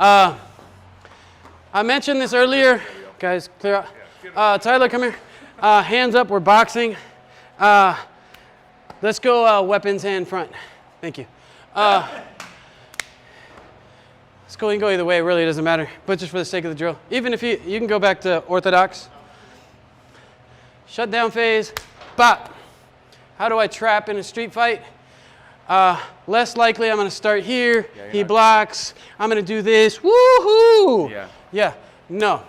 I mentioned this earlier. Guys, clear out. Tyler, come here. Hands up, we're boxing. Let's go weapons hand front. Thank you. Let's go, you can go either way, it really doesn't matter. But just for the sake of the drill. Even if you can go back to orthodox. Shutdown phase, bop. How do I trap in a street fight? Less likely I'm gonna start here, he blocks, I'm gonna do this, woohoo! Yeah, no.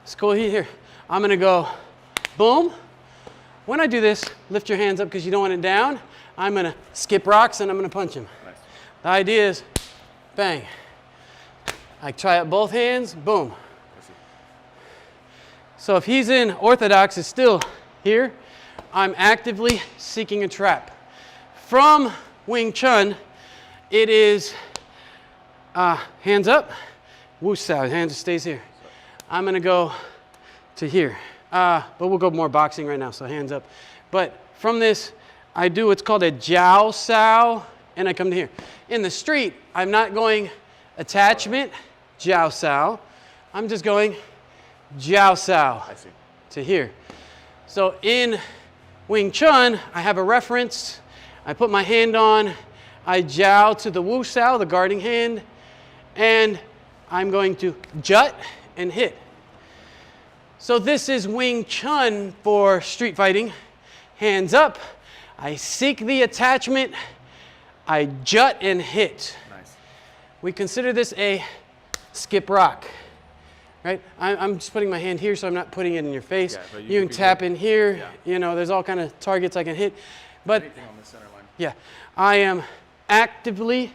Let's go here. I'm gonna go boom. When I do this, lift your hands up because you don't want it down. I'm gonna skip rocks and I'm gonna punch him. Nice. The idea is, bang. I try out both hands, boom. So if he's in orthodox, it's still here. I'm actively seeking a trap. From Wing Chun, it is hands up, Wu Sao, hands stays here. I'm gonna go to here, but we'll go more boxing right now, so hands up. But from this, I do what's called a Jiao Sao, and I come to here. In the street, I'm not going attachment, Jiao Sao. I'm just going Jiao Sao to here. So in Wing Chun, I have a reference. I put my hand on, I jiao to the Wu Sao, the guarding hand, and I'm going to jut and hit. So this is Wing Chun for street fighting. Hands up, I seek the attachment, I jut and hit. Nice. We consider this a skip rock. Right? I'm just putting my hand here so I'm not putting it in your face. Yeah, you can tap in here. Yeah. You know, there's all kind of targets I can hit. But anything on the center line. Yeah, I am actively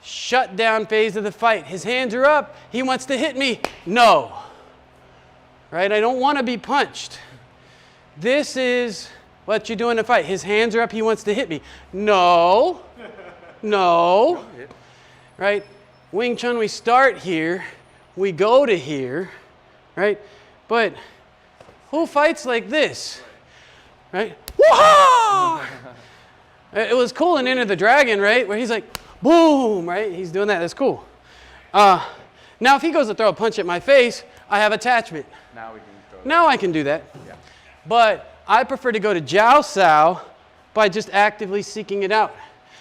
shut down phase of the fight. His hands are up. He wants to hit me. No. Right? I don't want to be punched. This is what you do in a fight. His hands are up. He wants to hit me. No. No. Right? Wing Chun, we start here. We go to here, right? But who fights like this, right? Whoa! It was cool in Enter the Dragon, right? Where he's like, boom, right? He's doing that. That's cool. Now, if he goes to throw a punch at my face, I have attachment. Now we can throw that. Now I can do that. Yeah. But I prefer to go to Jiao Sao by just actively seeking it out.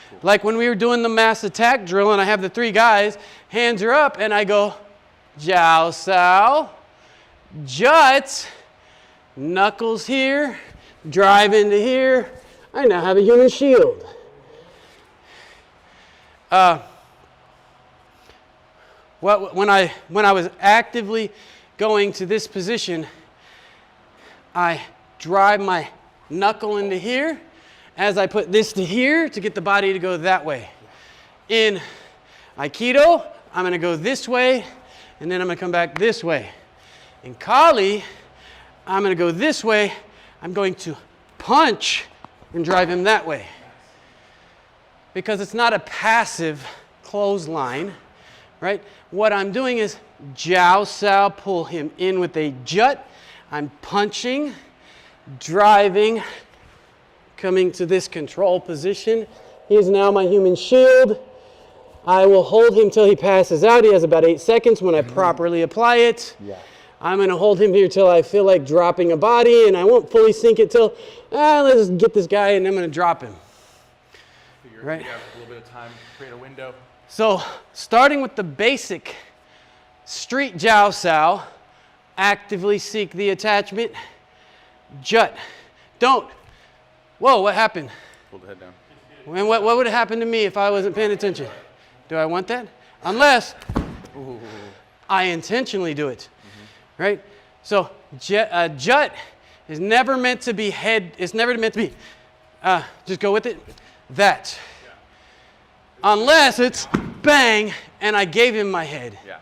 Cool. Like when we were doing the mass attack drill and I have the 3 guys, hands are up, and I go, Jiao Sao, jut, knuckles here, drive into here. I now have a human shield. When I was actively going to this position, I drive my knuckle into here as I put this to here to get the body to go that way. In Aikido, I'm going to go this way, and then I'm going to come back this way. In Kali, I'm going to go this way. I'm going to punch and drive him that way. Because it's not a passive clothesline, right? What I'm doing is Jiao Sao, pull him in with a jut. I'm punching, driving, coming to this control position. He is now my human shield. I will hold him till he passes out. He has about 8 seconds when I properly apply it. Yeah. I'm going to hold him here till I feel like dropping a body, and I won't fully sink it till, let's get this guy, and I'm going to drop him. Figure right? You have a little bit of time to create a window. So starting with the basic street Jiao Sao, actively seek the attachment, jut. Don't. Whoa, what happened? Pull the head down. And what would have happened to me if I wasn't paying attention? Do I want that? Unless I intentionally do it, right? So jut is never meant to be head. It's never meant to be, just go with it, that. Yeah. Unless it's bang, and I gave him my head. Yeah.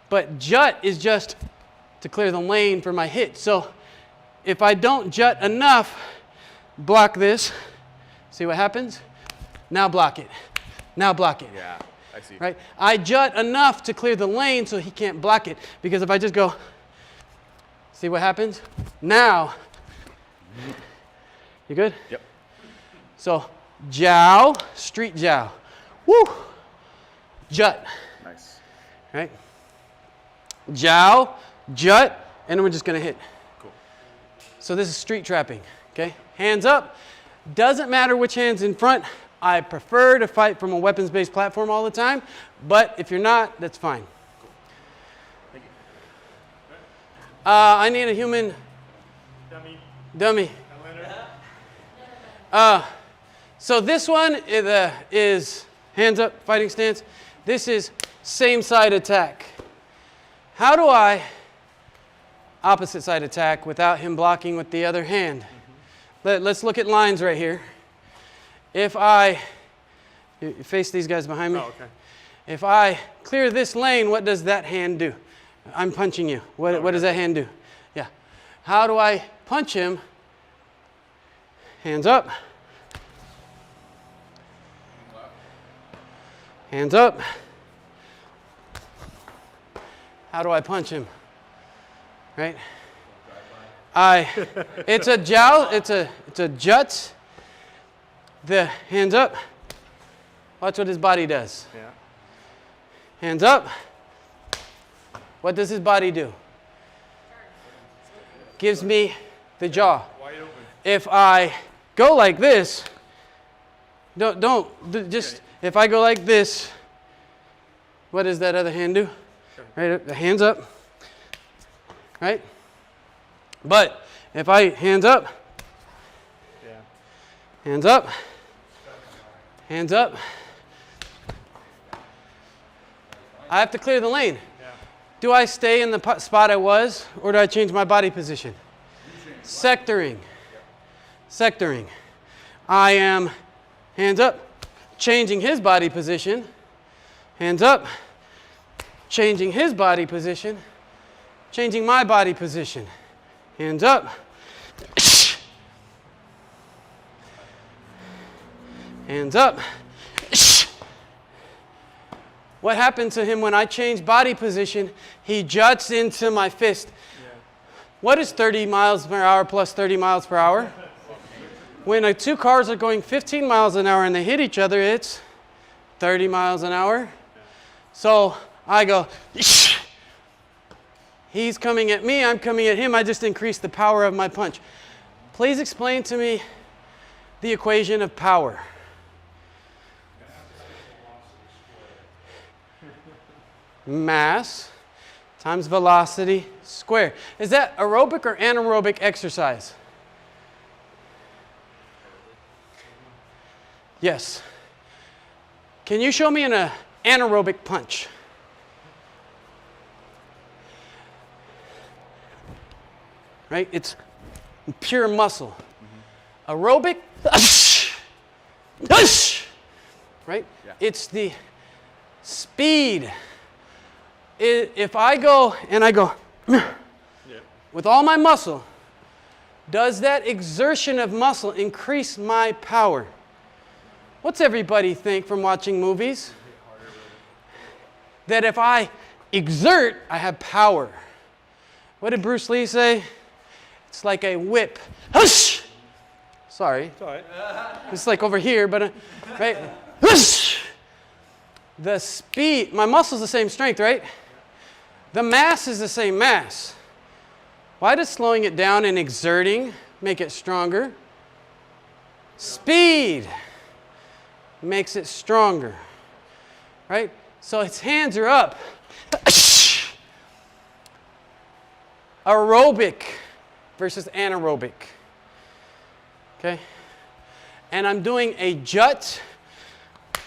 But jut is just to clear the lane for my hit. So if I don't jut enough, block this. See what happens? Now block it. Now block it. Yeah, I see. Right? I jut enough to clear the lane so he can't block it. Because if I just go, see what happens? Now, you good? Yep. So, jiao, street jiao. Woo! jut. Nice. Right? Jiao, jut, and we're just going to hit. Cool. So this is street trapping. Okay? Hands up. Doesn't matter which hand's in front. I prefer to fight from a weapons-based platform all the time, but if you're not, that's fine. Cool. Thank you. I need a human dummy. So this one is hands up, fighting stance. This is same side attack. How do I opposite side attack without him blocking with the other hand? Let's look at lines right here. If you face these guys behind me. Oh, okay. If I clear this lane, what does that hand do? I'm punching you. What does that hand do? Yeah. How do I punch him? Hands up. Hands up. How do I punch him? Right? It's a jiao, it's a jut. The hands up. Watch what his body does. Yeah. Hands up. What does his body do? Gives me the jaw. Wide open. If I go like this, if I go like this, what does that other hand do? Right, the hands up. Right? But if I hands up, hands up, hands up, I have to clear the lane. Yeah. Do I stay in the spot I was, or do I change my body position? Sectoring. Sectoring. I am hands up, changing his body position. Hands up, changing his body position. Changing my body position. Hands up. Hands up. What happened to him when I changed body position? He juts into my fist. Yeah. What is 30 miles per hour plus 30 miles per hour? When two cars are going 15 miles an hour and they hit each other, it's 30 miles an hour. So I go, he's coming at me, I'm coming at him. I just increased the power of my punch. Please explain to me the equation of power. Mass times velocity squared. Is that aerobic or anaerobic exercise? Yes. Can you show me an anaerobic punch? Right? It's pure muscle. Aerobic, right? Yeah. It's the speed. If I go and I go with all my muscle, does that exertion of muscle increase my power? What's everybody think from watching movies? That if I exert, I have power. What did Bruce Lee say? It's like a whip. Hush! Sorry. It's all right. It's like over here, but right? Hush! The speed, my muscle's the same strength, right? The mass is the same mass. Why does slowing it down and exerting make it stronger? Speed makes it stronger, right? So its hands are up. Aerobic versus anaerobic, okay? And I'm doing a jut,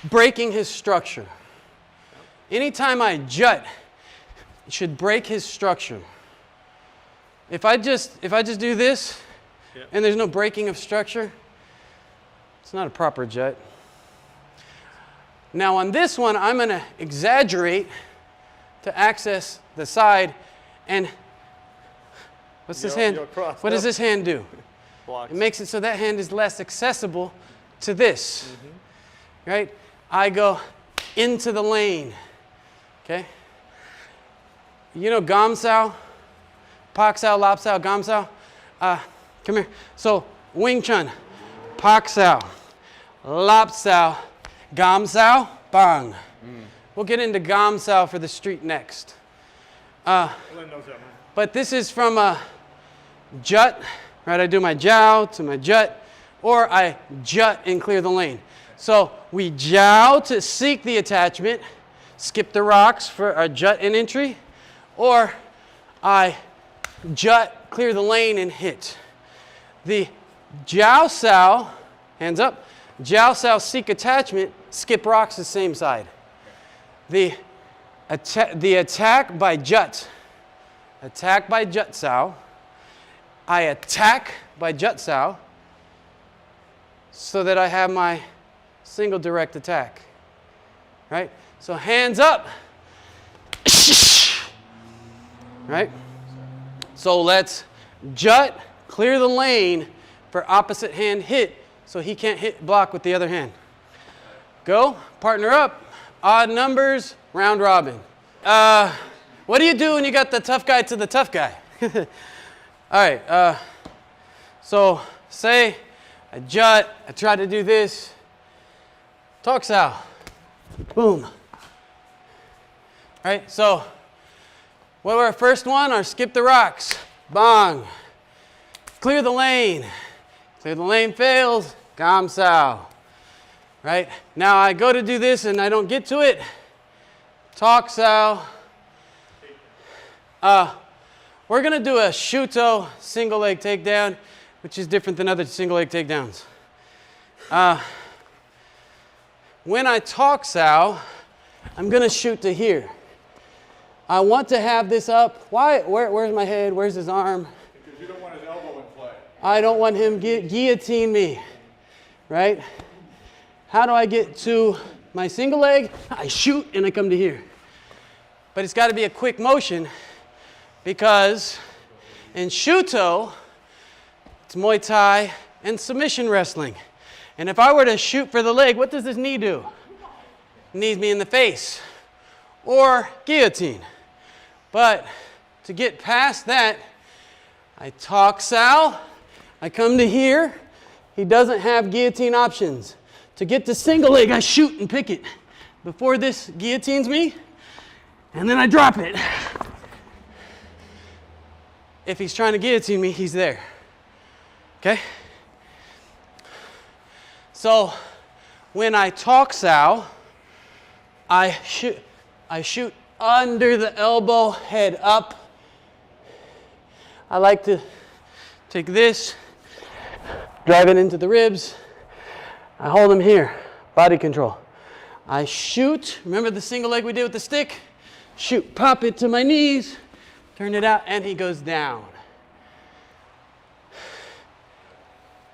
breaking his structure. Anytime I jut, it should break his structure. If I just do this, and there's no breaking of structure, it's not a proper jut. Now on this one, I'm going to exaggerate to access the side, and what's this hand? What does this hand do? It makes it so that hand is less accessible to this, right? I go into the lane, okay? You know Gamsao, Paksao, Lapsao, Gamsao? Come here. So Wing Chun, Paksao, Lapsao, Gamsao, Bang. We'll get into Gamsao for the street next. But this is from a jut, right? I do my jiao to my jut, or I jut and clear the lane. So we jiao to seek the attachment, skip the rocks for a jut and entry, or I jut, clear the lane, and hit. The jiao sao, hands up, jiao sao seek attachment, skip rocks the same side. The attack by jut sao, I attack by jut sao so that I have my single direct attack, right? So hands up, right? So let's jut, clear the lane for opposite hand hit so he can't hit block with the other hand. Go, partner up, odd numbers, round robin. What do you do when you got the tough guy to the tough guy? All right, so say I jut, I try to do this, talk sao, boom. All right, so what were our first one? Our skip the rocks, bang. Clear the lane. Clear the lane fails, Gamsao. Right? Now I go to do this and I don't get to it. Talk sao. We're going to do a Shuto single leg takedown, which is different than other single leg takedowns. When I talk sao, I'm going to shoot to here. I want to have this up. Why? Where's my head? Where's his arm? Because you don't want his elbow in play. I don't want him guillotine me, right? How do I get to my single leg? I shoot and I come to here. But it's got to be a quick motion because in Shuto, it's Muay Thai and submission wrestling. And if I were to shoot for the leg, what does this knee do? Knees me in the face or guillotine. But to get past that, I talk sao, I come to here. He doesn't have guillotine options. To get to single leg, I shoot and pick it before this guillotines me, and then I drop it. If he's trying to guillotine me, he's there. Okay? So when I talk sao, I shoot under the elbow, head up. I like to take this, drive it into the ribs. I hold him here, body control. I shoot, remember the single leg we did with the stick? Shoot, pop it to my knees, turn it out, and he goes down.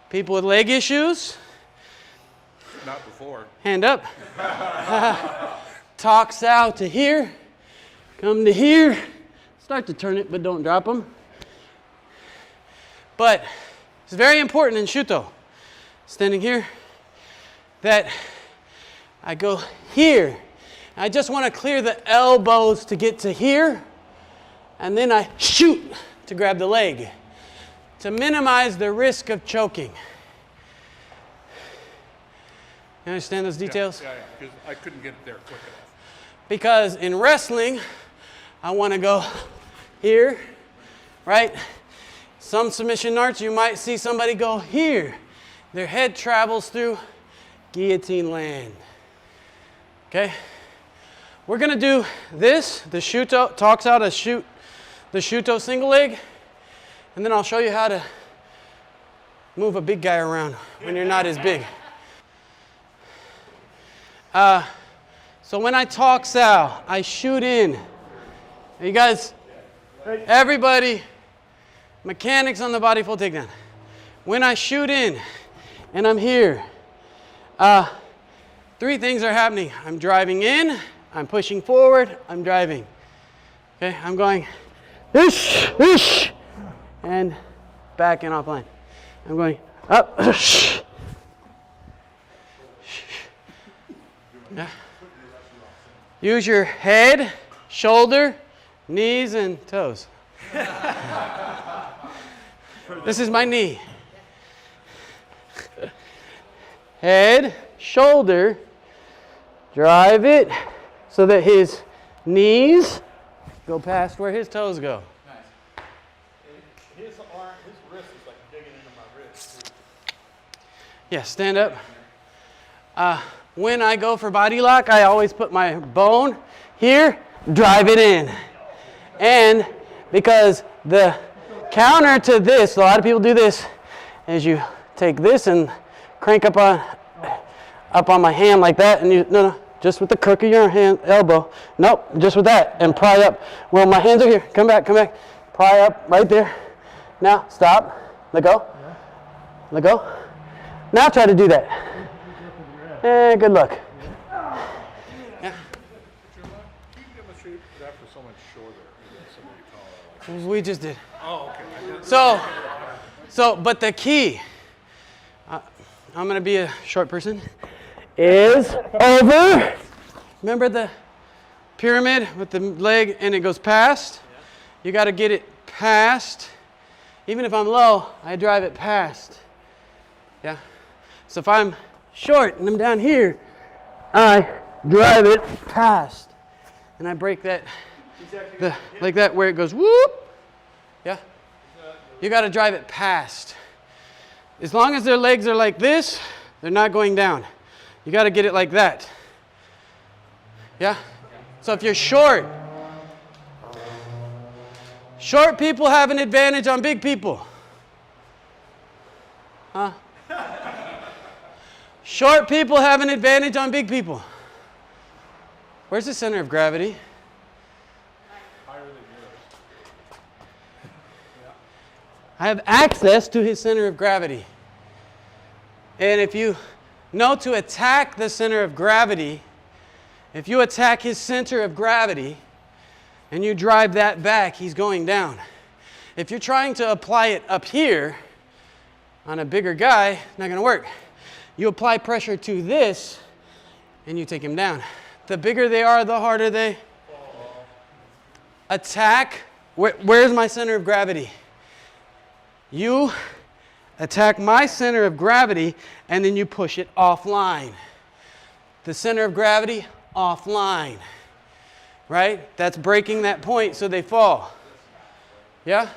People with leg issues? Not before. Hand up. Talk sao to here, come to here. Start to turn it, but don't drop them. But it's very important in Shuto, standing here, that I go here. I just want to clear the elbows to get to here, and then I shoot to grab the leg to minimize the risk of choking. You understand those details? Yeah, because I couldn't get it there quick enough. Because in wrestling, I want to go here, right? Some submission arts, you might see somebody go here. Their head travels through guillotine land. Okay? We're going to do this, the Shuto, talks out a shoot, the Shuto single leg, and then I'll show you how to move a big guy around when you're not as big. So when I talk sao, I shoot in. You guys, everybody, mechanics on the body full takedown. When I shoot in and I'm here, three things are happening. I'm driving in, I'm pushing forward, I'm driving. Okay, I'm going, whoosh, whoosh, and back and offline. I'm going up, whoosh. Yeah. Use your head, shoulder, knees, and toes. This is my knee. Head, shoulder, drive it, so that his knees go past where his toes go. Nice. His arm, his wrist is like digging into my wrist. Yeah, stand up. When I go for body lock, I always put my bone here, drive it in. And because the counter to this, a lot of people do this, is you take this and crank up on my hand like that, and no, just with the crook of your hand, elbow. Nope, just with that, and pry up. Well, my hands are here. Come back. Pry up right there. Now, stop. Let go. Let go. Now try to do that. Good luck. Yeah. Can you demonstrate that for someone shorter than somebody taller? We just did. Oh, okay. So, but the key, I'm going to be a short person, is over. Remember the pyramid with the leg and it goes past? You got to get it past. Even if I'm low, I drive it past. Yeah. So if I'm short and I'm down here, I drive it past. And I break that, like that where it goes whoop. Yeah. You got to drive it past. As long as their legs are like this, they're not going down. You got to get it like that. Yeah? So if you're short people have an advantage on big people. Huh? Short people have an advantage on big people. Where's the center of gravity? Higher than yours. I have access to his center of gravity. And if you know to attack the center of gravity, if you attack his center of gravity and you drive that back, he's going down. If you're trying to apply it up here on a bigger guy, not going to work. You apply pressure to this and you take him down. The bigger they are, the harder they attack. Where's my center of gravity? You attack my center of gravity and then you push it offline. The center of gravity offline. Right? That's breaking that point so they fall. Yeah?